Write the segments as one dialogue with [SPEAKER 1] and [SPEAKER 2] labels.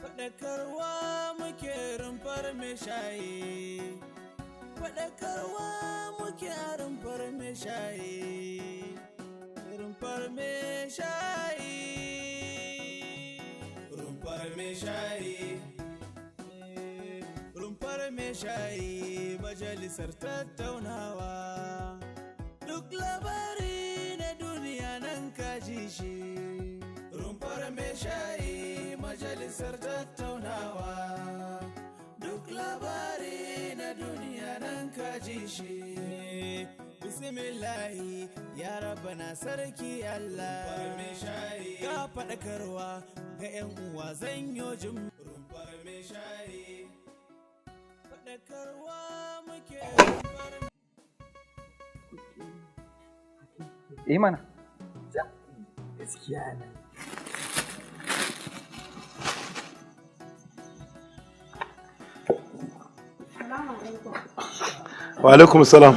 [SPEAKER 1] Faɗakarwa muke rumfar mai shayi, faɗakarwa muke rumfar mai shayi, rumfar mai shayi, rumfar mai shayi, rumfar mai shayi, majalisar tattaunawa. Duk labari na duniya nan kaji shi. Rumfar mai shayi, majalisar tattaunawa. Duk labari na duniya nan kaji shi. Bismillahi ya rabbana sarki Allah. Rumfar mai shayi, ka faɗakarwa ga 'yan uwa zan yo jin. Rumfar mai shayi, faɗakarwa muke rumfar.
[SPEAKER 2] Mana
[SPEAKER 3] gaskiya ne.
[SPEAKER 4] Wa alaikum salam.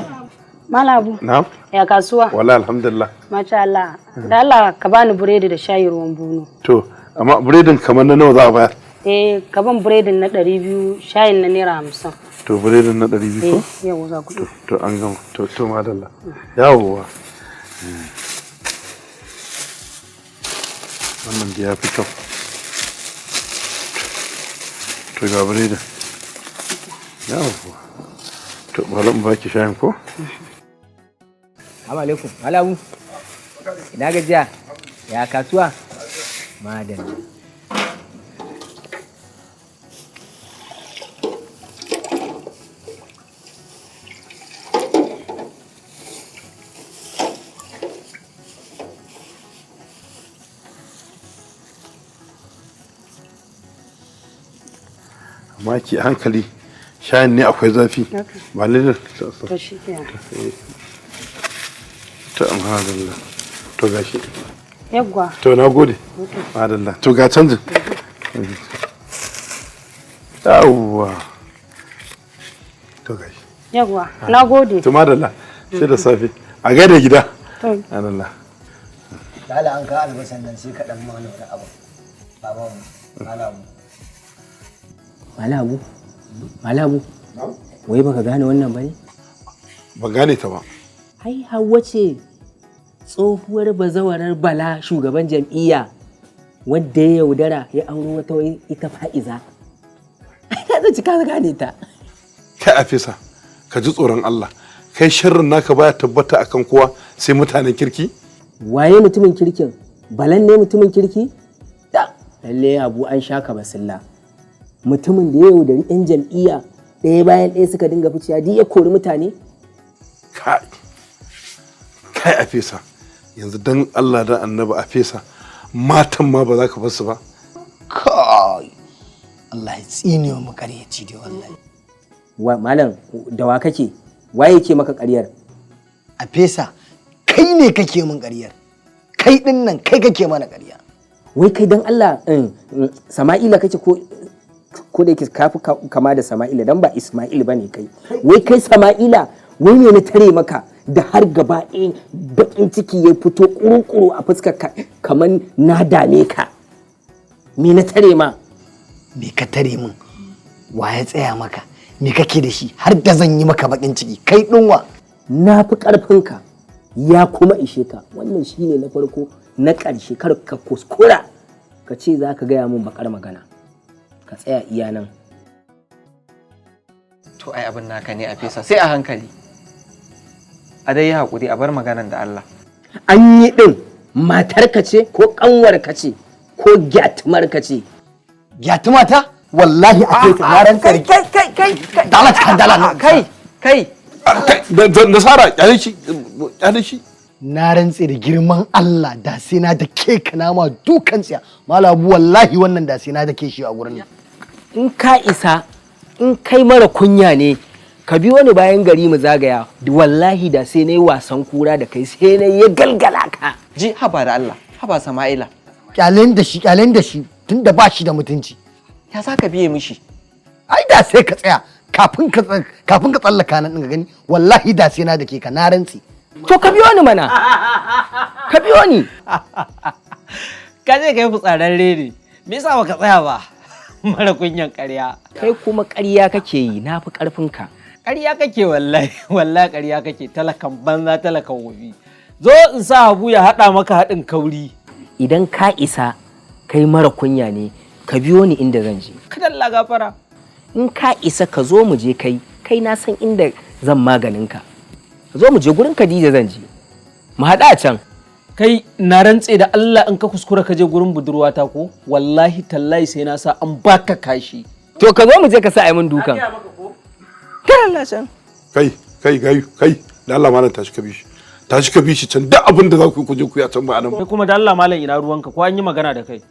[SPEAKER 5] Malabu.
[SPEAKER 4] Na'am.
[SPEAKER 5] Ya kasuwa?
[SPEAKER 4] Wallahi alhamdulillah.
[SPEAKER 5] Masha Allah. Da Allah ka bani buredi da shayi ruwan bunu.
[SPEAKER 4] To, amma buredin kamar na nawa za a bayar?
[SPEAKER 5] Ka ban buredin na 200, shayin na naira 50.
[SPEAKER 4] To, buredin na 200 ko?
[SPEAKER 5] Yau za ku.
[SPEAKER 4] To, an gama. To madalla. Yawwa. Wannan da ya fi kyau. To, ga buredin. Yawwa. To, bari in baki shayin ko?
[SPEAKER 3] Assalamu alaikum. Malamu. Ina gajiya? Ya kasuwa? Madalla.
[SPEAKER 4] Amma ki hankali. Shayin ne akwai zafi. Ba lalle.
[SPEAKER 5] To shi kenan.
[SPEAKER 4] To, alhamdulillah. To gashi.
[SPEAKER 5] Yawwa.
[SPEAKER 4] To na gode. Madalla. To ga canjin. Yawwa. To gashi.
[SPEAKER 5] Yawwa. Na gode.
[SPEAKER 4] To madalla. Sai da safe. A gaida gida.
[SPEAKER 5] To.
[SPEAKER 4] Madalla.
[SPEAKER 3] Lala an ka albasan nan sai ka dan mana wani abu. Baban Malamu. Malamu. Malamu. Wai baka gane wannan bane?
[SPEAKER 4] Ban gane ta ba.
[SPEAKER 3] Ai Hauwa ce tsohuwar bazawarar Bala shugaban jam'iyya wadda ya yaudara ya auro wata wai ita Fa'iza. Ai ka zaci ka gane ta.
[SPEAKER 4] Kai Afisa, ka ji tsoron Allah. Kai sharrin naka baya tabbata akan kowa sai mutanen kirki?
[SPEAKER 3] Waye mutumin kirkin? Balan ne mutumin kirki? Da, lalle Abu an shaka basilla. Mutumin da ya yaudari 'yan jam'iyya ɗaya bayan ɗaya suka dinga ficiya duk ya kori mutane?
[SPEAKER 4] Kai Afisa, yanzu dan Allah da Annabi Afisa, matan ma ba za ka bar su ba?
[SPEAKER 6] Kai, Allah ya tsine wa makaryaci da wallahi.
[SPEAKER 3] Malam, da wa kake? Waye ke maka ƙaryar?
[SPEAKER 6] Afisa, kai ne kake min ƙaryar. Kai ɗin nan kai kake mana ƙarya.
[SPEAKER 3] Wai kai dan Allah Sama'ila kake ko da yake kafi kama da Sama'ila dan ba Isma'il bane kai. Wai kai Sama'ila wai ne na tare maka da har gaba ɗaya bakin ciki ya fito kuru-kuru a fuskar ka kamar na dame ka. Me na tare ma?
[SPEAKER 6] Me ka tare min? Wa ya tsaya maka? Me kake da shi har da zan yi maka bakin ciki? Kai ɗinwa.
[SPEAKER 3] Na fi ƙarfinka ya kuma ishe ka. Wannan shine na farko na ƙarshe kar ka kuskura ka ce za ka gaya min bakar magana. Ka tsaya iya nan.
[SPEAKER 2] To ai abin naka ne Afisa sai a hankali. A dai yi haƙuri a bar maganan da Allah.
[SPEAKER 3] an yi din matarka ce ko kanwarka ce ko gyatumarka ce?
[SPEAKER 6] Gyatumata wallahi a kai na ran tsari.
[SPEAKER 3] Kai
[SPEAKER 6] Dala ta dala
[SPEAKER 3] kai
[SPEAKER 4] Nasara kyale shi
[SPEAKER 6] na rantse da girman Allah da sai na da ke kana ma dukan tsiya malabu wallahi wannan da sai na da ke shi a gurin nan.
[SPEAKER 3] in ka isa in kai mara kunya ne ka bi wani bayan gari mu zagaya wallahi da sai na yi wasan kura da kai sai na ya galgala ka.
[SPEAKER 2] Ji haba da Allah, haba Sama'ila.
[SPEAKER 6] Kyalen da shi tunda ba shi da mutunci.
[SPEAKER 2] Ya za ka biye mishi?
[SPEAKER 6] Ai da sai ka tsaya kafin ka tsallaka nan ga gani wallahi da sai na da ke ka na rantse.
[SPEAKER 3] To ka biyo ni mana. Ka biyo ni.
[SPEAKER 2] Ka je ka yi fitsararre ne. Me yasa baka tsaya ba? Mara kunyan ƙarya.
[SPEAKER 3] Kai kuma ƙarya kake yi na fi ƙarfinka.
[SPEAKER 2] Ƙarya kake wallahi, wallahi ƙarya kake talakan banza talakan wofi. Zo in sa Habu ya haɗa maka haɗin kauri.
[SPEAKER 3] Idan ka isa kai mara kunya ne ka biyo ni inda zan je.
[SPEAKER 2] Kada Allah gafara.
[SPEAKER 3] In ka isa ka zo mu je kai na san inda zan maganin ka. Ka zo mu je gurin Khadija zan je. Mu haɗa a can.
[SPEAKER 2] Kai na rantse da Allah in ka kuskura ka je gurin budurwata ko wallahi tallahi sai na sa an baka kashi.
[SPEAKER 3] To ka zo mu je ka sa ai mun dukan. Kar Allah can.
[SPEAKER 4] kai gayu da Allah malam tashi ka bi shi can duk abin da za ku je ku yi a can ba anan.
[SPEAKER 2] Kai kuma da Allah malam ina ruwanka ko an yi magana da kai.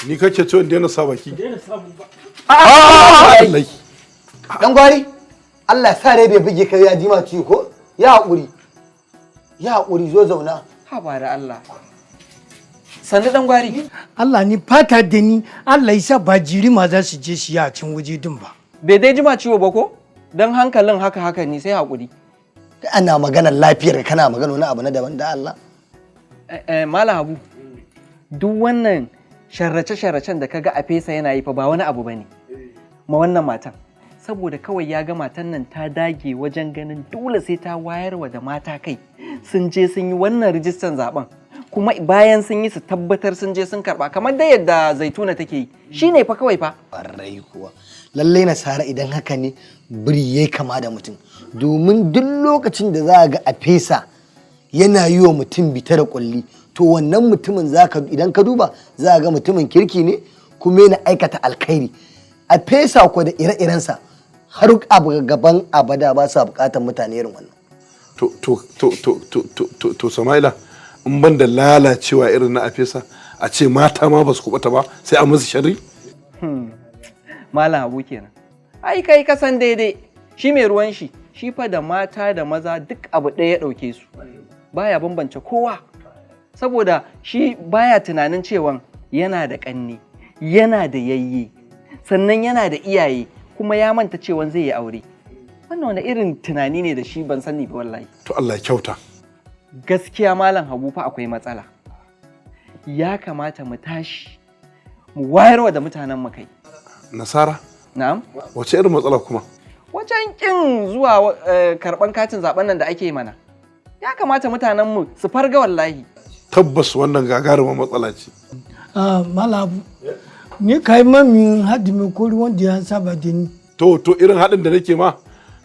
[SPEAKER 4] Ni kake cewa daina sa baki.
[SPEAKER 6] Allah. Dan gwari Allah sa rai bai buge kai ya ji ma ciwo ko? Ya haƙuri zo zauna.
[SPEAKER 2] Haba da Allah. Sannu dan gwari.
[SPEAKER 7] Allah ni fata da ni Allah ya sa ba jirima za su je shi a cin waje din ba.
[SPEAKER 2] Bai dai jima ciwo ba ko? Dan hankalin haka ne sai haƙuri.
[SPEAKER 6] Ana maganar lafiyar kana magana wani abu na daban da Allah.
[SPEAKER 2] Malam Habu. Duk wannan sharrace-sharracen da kaga a fesa yana yi fa ba wani abu bane. Ma wannan matan. Saboda kawai ya ga matan nan ta dage wajen ganin dole sai ta wayarwa da mata kai sun je sun yi wannan rijistan zaben kuma bayan sun yi su tabbatar sun je sun karba kamar da yadda Zaituna take yi shine fa kawai fa.
[SPEAKER 6] Ƙwarai kuwa lallai Nasara idan haka ne biri yayi kama da mutum domin duk lokacin da za ga a fesa yana yi wa mutum bita da kulli to wannan mutumin idan ka duba za ga mutumin kirki ne kuma yana aikata alkhairi a fesa ko da ire-irensa har abu gaban abada ba sa bukatar mutane irin wannan.
[SPEAKER 4] To Sama'ila in ban da lalacewa irin na afesa a ce mata ma ba su kubata ba sai a musu sharri?
[SPEAKER 2] Malam Habu kenan. Ai kai kasan daidai shi mai ruwan shi fa da mata da maza duk abu ɗaya ya ɗauke su baya bambance kowa saboda shi baya tunanin cewa yana da ƙanne yana da yayye sannan yana da iyaye kuma ya manta cewa zai yi aure wannan wani irin tunani ne da shi ban sani ba wallahi.
[SPEAKER 4] To Allah ya kyauta.
[SPEAKER 2] Gaskiya Malam Habu fa akwai matsala ya kamata mu tashi mu wayarwa da mutanen mu kai.
[SPEAKER 4] Nasara?
[SPEAKER 2] Na'am.
[SPEAKER 4] Wace irin matsala kuma?
[SPEAKER 2] Wajen kin zuwa karban katin zaben nan da ake mana ya kamata mutanen mu su farga wallahi.
[SPEAKER 4] Tabbas wannan gagarumar matsala ce.
[SPEAKER 7] Malabu ni kai mamin haɗi mai kori wanda ya saba da ni.
[SPEAKER 4] To irin haɗin da nake ma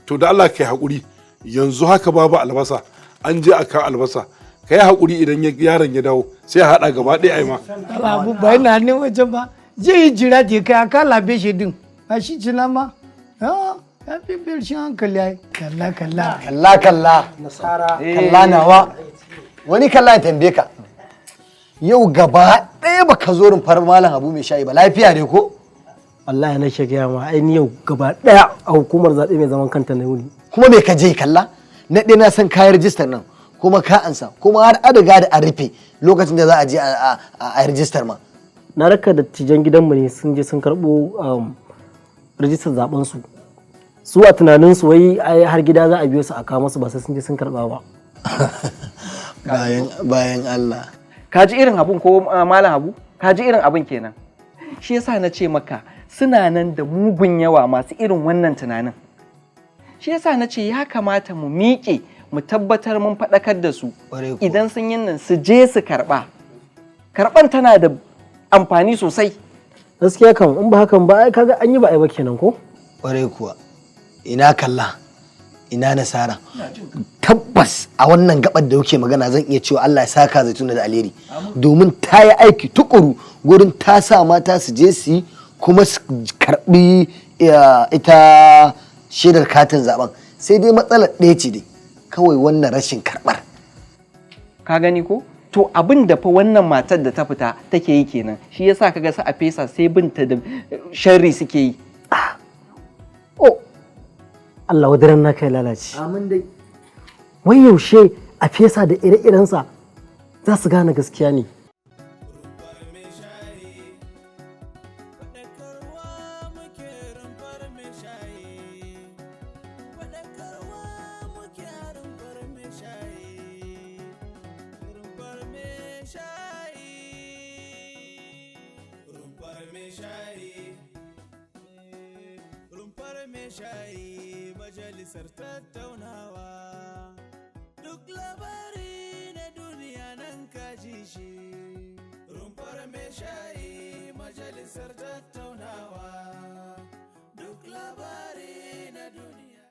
[SPEAKER 4] to da Allah kai haƙuri yanzu haka babu albasa an je aka albasa kai haƙuri idan yaron ya dawo sai a haɗa gaba ɗaya ai ma.
[SPEAKER 7] Malabu ba yana ne waje ba zai yi jira da kai aka labe shi din ba shi ci ma ya fi birshin hankali ai kalla.
[SPEAKER 6] Nasara. Kalla nawa wani kalla ya tambaye ka. Yau gaba ɗaya baka zo rumfar Malam Habu mai shayi ba lafiya ne ko?
[SPEAKER 8] Wallahi na shagaya ma ai yau gaba ɗaya a hukumar zaɓe mai zaman kanta na wuni.
[SPEAKER 6] Kuma me ka je kalla? Na ɗaya na san kayan rijistar nan kuma ka ansa kuma har an riga da an rufe lokacin da za a je a rijistar ma.
[SPEAKER 8] Na raka dattijan gidanmu ne sun je sun karɓo rijistar zaɓen su. Su a tunanin su wai har gida za a biyo su a kawo masu ba sai sun je sun karɓa ba.
[SPEAKER 6] Bayan Allah.
[SPEAKER 2] Ka ji irin abun ko Malam Habu? Ka ji irin abun kenan. Shi yasa na ce maka suna nan da mugun yawa masu irin wannan tunanin. Shi yasa na ce ya kamata mu miƙe mu tabbatar mun faɗakar da su idan sun yi nan su je su karɓa. Karɓan tana da amfani sosai.
[SPEAKER 8] Gaskiya kan in ba hakan ba ai kaga an yi ba ai ba kenan ko?
[SPEAKER 6] Ƙwarai kuwa ina kalla ina nasara tabbas a wannan gabar da kuke magana zan iya cewa Allah ya saka Zaituna da alheri domin ta yi aiki tukuru gurin ta sa mata su je su yi kuma su karbi ita shaidar katin zaben sai dai matsalar ɗaya ce dai kawai wannan rashin karɓar.
[SPEAKER 2] Ka gani ko? To abin da fa wannan matar da ta fita take yi kenan shi yasa kaga su a fesa sai binta da sharri suke yi.
[SPEAKER 8] Oh, Allah wadaran na kai lalace.
[SPEAKER 6] Amin dai.
[SPEAKER 8] Wai yaushe a fesa da ire-irensa za su gane gaskiya ne.
[SPEAKER 1] shayi majalisar tattaunawa duk labari na duniya nan kaji shi rumfar mai shayi majalisar